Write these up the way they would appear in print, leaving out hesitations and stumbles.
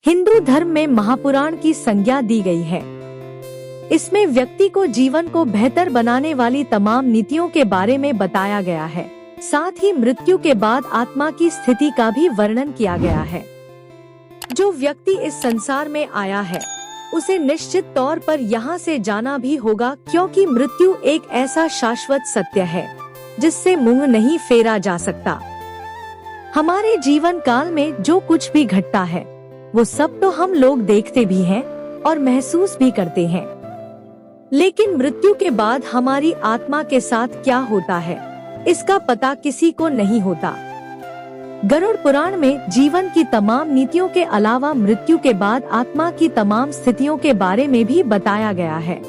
हिंदू धर्म में महापुराण की संज्ञा दी गई है। इसमें व्यक्ति को जीवन को बेहतर बनाने वाली तमाम नीतियों के बारे में बताया गया है। साथ ही मृत्यु के बाद आत्मा की स्थिति का भी वर्णन किया गया है। जो व्यक्ति इस संसार में आया है उसे निश्चित तौर पर यहाँ से जाना भी होगा, क्योंकि मृत्यु एक ऐसा शाश्वत सत्य है जिससे मुंह नहीं फेरा जा सकता। हमारे जीवन काल में जो कुछ भी घटता है वो सब तो हम लोग देखते भी हैं और महसूस भी करते हैं, लेकिन मृत्यु के बाद हमारी आत्मा के साथ क्या होता है इसका पता किसी को नहीं होता। गरुड़ पुराण में जीवन की तमाम नीतियों के अलावा मृत्यु के बाद आत्मा की तमाम स्थितियों के बारे में भी बताया गया है।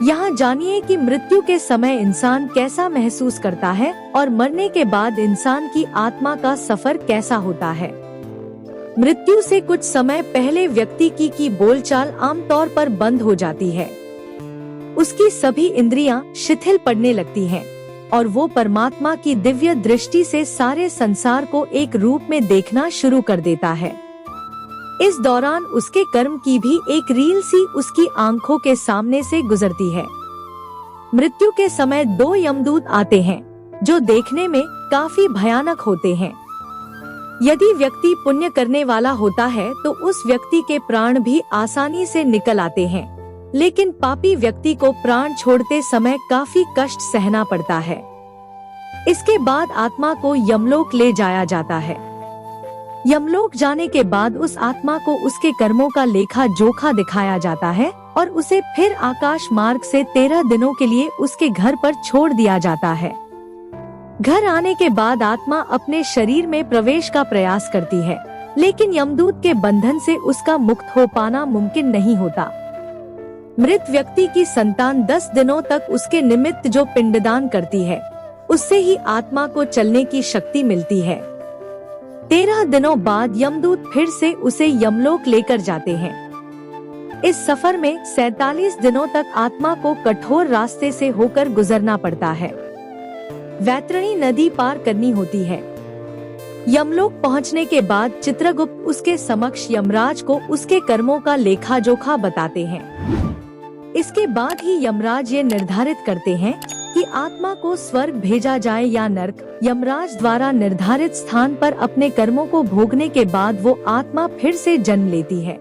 यहाँ जानिए कि मृत्यु के समय इंसान कैसा महसूस करता है और मरने के बाद इंसान की आत्मा का सफर कैसा होता है। मृत्यु से कुछ समय पहले व्यक्ति की बोलचाल आमतौर पर बंद हो जाती है। उसकी सभी इंद्रियां शिथिल पड़ने लगती हैं और वो परमात्मा की दिव्य दृष्टि से सारे संसार को एक रूप में देखना शुरू कर देता है। इस दौरान उसके कर्म की भी एक रील सी उसकी आंखों के सामने से गुजरती है। मृत्यु के समय 2 यमदूत आते हैं जो देखने में काफी भयानक होते हैं। यदि व्यक्ति पुण्य करने वाला होता है तो उस व्यक्ति के प्राण भी आसानी से निकल आते हैं, लेकिन पापी व्यक्ति को प्राण छोड़ते समय काफी कष्ट सहना पड़ता है। इसके बाद आत्मा को यमलोक ले जाया जाता है। यमलोक जाने के बाद उस आत्मा को उसके कर्मों का लेखा जोखा दिखाया जाता है और उसे फिर आकाश मार्ग से 13 दिनों के लिए उसके घर पर छोड़ दिया जाता है। घर आने के बाद आत्मा अपने शरीर में प्रवेश का प्रयास करती है, लेकिन यमदूत के बंधन से उसका मुक्त हो पाना मुमकिन नहीं होता। मृत व्यक्ति की संतान 10 दिनों तक उसके निमित्त जो पिंडदान करती है उससे ही आत्मा को चलने की शक्ति मिलती है। 13 दिनों बाद यमदूत फिर से उसे यमलोक लेकर जाते हैं। इस सफर में 47 दिनों तक आत्मा को कठोर रास्ते से होकर गुजरना पड़ता है। वैतरणी नदी पार करनी होती है। यमलोक पहुंचने के बाद चित्रगुप्त उसके समक्ष यमराज को उसके कर्मों का लेखा जोखा बताते हैं। इसके बाद ही यमराज ये निर्धारित करते हैं कि आत्मा को स्वर्ग भेजा जाए या नरक। यमराज द्वारा निर्धारित स्थान पर अपने कर्मों को भोगने के बाद वो आत्मा फिर से जन्म लेती है।